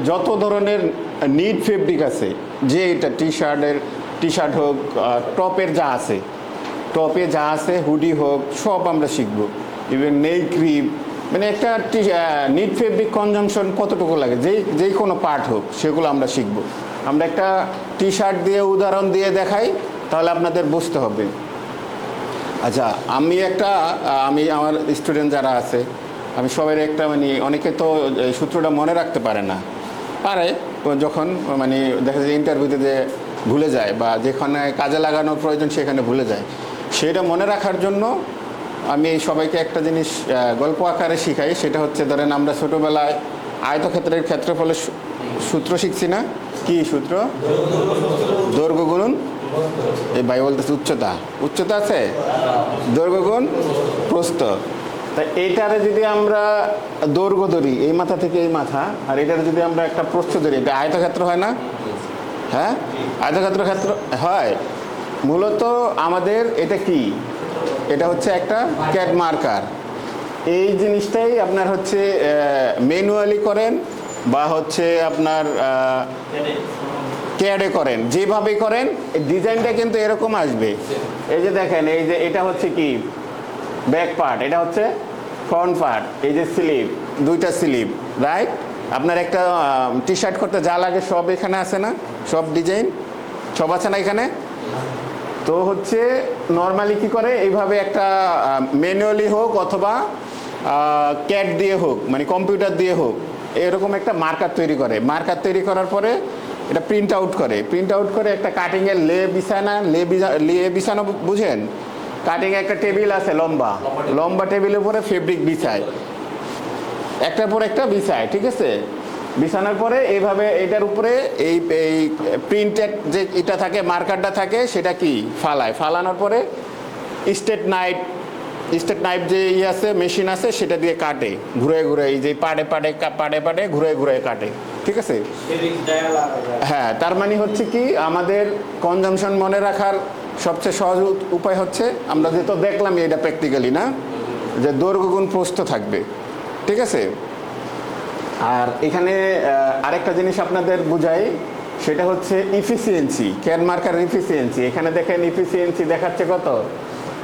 যত ধরনের NEET fabric আছে, যে এটা টি শার্ট হোক, টপের যা আছে, টপে যা আছে, হুডি হোক, সব আমরা শিখবো। ইভেন নেই ক্রিম, মানে একটা নিট ফেব্রিক কনজামশন কতটুকু লাগে, যেই কোনো পার্ট হোক, সেগুলো আমরা শিখবো। আমরা একটা টি শার্ট দিয়ে উদাহরণ দিয়ে দেখাই, তাহলে আপনাদের বুঝতে হবে। আচ্ছা, আমি আমার স্টুডেন্ট যারা আছে, আমি সবাই একটা মানে অনেকে তো সূত্রটা মনে রাখতে পারে না, পারে যখন মানে দেখা যায় ইন্টারভিউতে যে ভুলে যায় বা যেখানে কাজে লাগানোর প্রয়োজন সেখানে ভুলে যায়, সেটা মনে রাখার জন্য আমি এই সবাইকে একটা জিনিস গল্প আকারে শিখাই। সেটা হচ্ছে, ধরেন আমরা ছোটোবেলায় আয়তক্ষেত্রের ক্ষেত্রফলের সূত্র শিখছি না? কি সূত্র? দৈর্ঘ্য গুণন, এই ভাই বলতেছে উচ্চতা আছে, দৈর্ঘ্য গুণ প্রস্থ। তা এইটারে যদি আমরা দৈর্ঘ্য ধরি, এই মাথা থেকে এই মাথা, আর এটারে যদি আমরা একটা প্রস্থ ধরি, এটা আয়তক্ষেত্র হয় না? হ্যাঁ, আয়তক্ষেত্র হয়। মূলত আমাদের এটা কি, এটা হচ্ছে একটা ক্যাড মার্কার। এই জিনিসটাই আপনার হচ্ছে ম্যানুয়ালি করেন বা হচ্ছে আপনার ক্যাডে করেন, যেভাবে করেন ডিজাইনটা কিন্তু এরকম আসবে। এই যে দেখেন, এই যে এটা হচ্ছে কি ব্যাক পার্ট, এটা হচ্ছে ফ্রন্ট পার্ট, এই যে স্লিভ, দুইটা স্লিভ, রাইট? আপনার একটা টি শার্ট করতে যা লাগে সব এখানে আছে না? সব ডিজাইন সব আছে না এখানে? তো হচ্ছে নর্মালি কি করে, এইভাবে একটা ম্যানুয়ালি হোক অথবা ক্যাড দিয়ে হোক, মানে কম্পিউটার দিয়ে হোক, এরকম একটা মার্কার তৈরি করে। মার্কার তৈরি করার পরে এটা প্রিন্ট আউট করে একটা কাটিংয়ের লে বিছানো বুঝেন? কাটিংয়ে একটা টেবিল আছে, লম্বা টেবিলের উপরে ফেব্রিক বিছায়, একটার পর একটা বিছায়, ঠিক আছে? বিছানোর পরে এইভাবে এটার উপরে এই প্রিন্টেড যে এটা থাকে, মার্কারটা থাকে, সেটা কি ফালানোর পরে স্টেট নাইফ যে আছে, মেশিন আছে, সেটা দিয়ে কাটে, ঘুরে এই যে পাড়ে ঘুরে কাটে, ঠিক আছে? হ্যাঁ, তার মানে হচ্ছে কি, আমাদের কনজামশন মনে রাখার সবচেয়ে সহজ উপায় হচ্ছে, আমরা যেহেতু দেখলাম এটা প্র্যাকটিক্যালি না, যে দৈর্ঘ্য গুণ প্রস্থ থাকবে, ঠিক আছে? আর এখানে আরেকটা জিনিস আপনাদের বুঝাই, সেটা হচ্ছে ইফিসিয়েন্সি, ক্যাড মার্কার ইফিসিয়েন্সি। এখানে দেখেন ইফিসিয়েন্সি দেখাচ্ছে কত,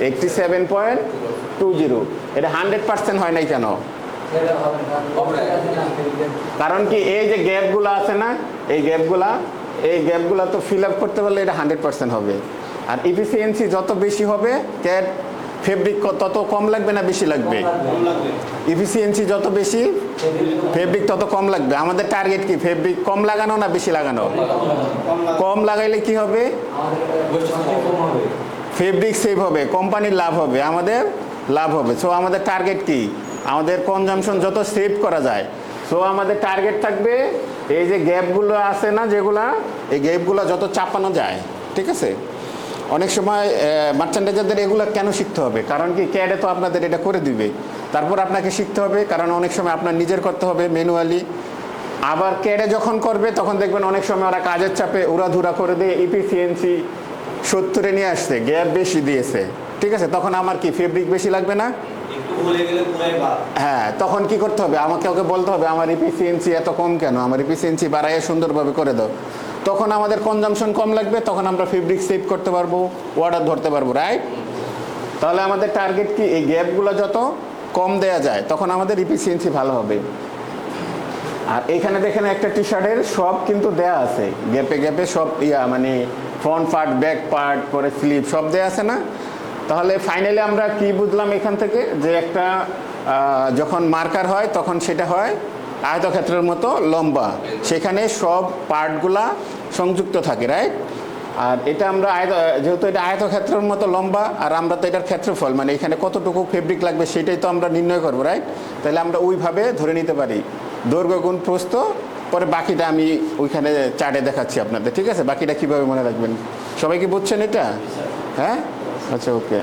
87.20। এটা 100% হয় নাই কেন? কারণ কি, এই যে গ্যাপগুলো আছে না, এই গ্যাপগুলা তো ফিল আপ করতে পারলে এটা 100% হবে। আর ইফিসিয়েন্সি যত বেশি হবে, ক্যাড ফেব্রিক তত কম লাগবে না বেশি লাগবে? ইফিসিয়েন্সি যত বেশি, ফেব্রিক তত কম লাগবে। আমাদের টার্গেট কি, ফেব্রিক কম লাগানো না বেশি লাগানো? কম লাগাইলে কি হবে? ফেব্রিক সেভ হবে, কোম্পানির লাভ হবে, আমাদের লাভ হবে। সো আমাদের টার্গেট কি, আমাদের কনজামশন যত সেভ করা যায়। সো আমাদের টার্গেট থাকবে এই যে গ্যাপগুলো আছে না, যেগুলা, এই গ্যাপগুলো যত চাপানো যায়, ঠিক আছে? অনেক সময় মার্চেন্ডাইজারদের এগুলো কেন শিখতে হবে? কারণ কি, ক্যাডে তো আপনাদের এটা করে দিবে, তারপর আপনাকে শিখতে হবে, কারণ অনেক সময় আপনার নিজের করতে হবে ম্যানুয়ালি। আবার ক্যাডে যখন করবে, তখন দেখবেন অনেক সময় ওরা কাজের চাপে উড়াধুরা করে দিয়ে ইফিসিয়েন্সি 70-এ নিয়ে আসছে, গ্যাপ বেশি দিয়েছে, ঠিক আছে? তখন আমার কি, ফেব্রিক বেশি লাগবে না? হ্যাঁ, তখন কি করতে হবে, আমাকে ওকে বলতে হবে আমার ইফিসিয়েন্সি এত কম কেন, আমার ইফিসিয়েন্সি বাড়াইয়ে সুন্দরভাবে করে দাও। তখন আমাদের কনজামশন কম লাগবে, তখন আমরা ফেব্রিক সেভ করতে পারবো, অর্ডার ধরতে পারবো, রাইট? তাহলে আমাদের টার্গেট কি, এই গ্যাপগুলো যত কম দেয়া যায়, তখন আমাদের ইফিসিয়েন্সি ভালো হবে। আর এখানে দেখেন একটা টি শার্টের সব কিন্তু দেয়া আছে, গ্যাপে সব মানে ফ্রন্ট পার্ট, ব্যাক পার্ট, পরে স্লিভ সব দেয়া আছে না? তাহলে ফাইনালি আমরা কি বুঝলাম এখান থেকে, যে একটা যখন মার্কার হয় তখন সেটা হয় আয়তক্ষেত্রের মতো লম্বা, সেখানে সব পার্টগুলা সংযুক্ত থাকে, রাইট? আর এটা আমরা যেহেতু এটা আয়তক্ষেত্রের মতো লম্বা, আর আমরা তো এটার ক্ষেত্রফল, মানে এখানে কতটুকু ফেব্রিক লাগবে সেটাই তো আমরা নির্ণয় করবো, রাইট? তাহলে আমরা ওইভাবে ধরে নিতে পারি দৈর্ঘ্য গুণ প্রস্থ। পরে বাকিটা আমি ওইখানে চার্টে দেখাচ্ছি আপনাদের, ঠিক আছে? বাকিটা কিভাবে মনে রাখবেন, সবাই কি বুঝছেন এটা? হ্যাঁ, আচ্ছা, ওকে।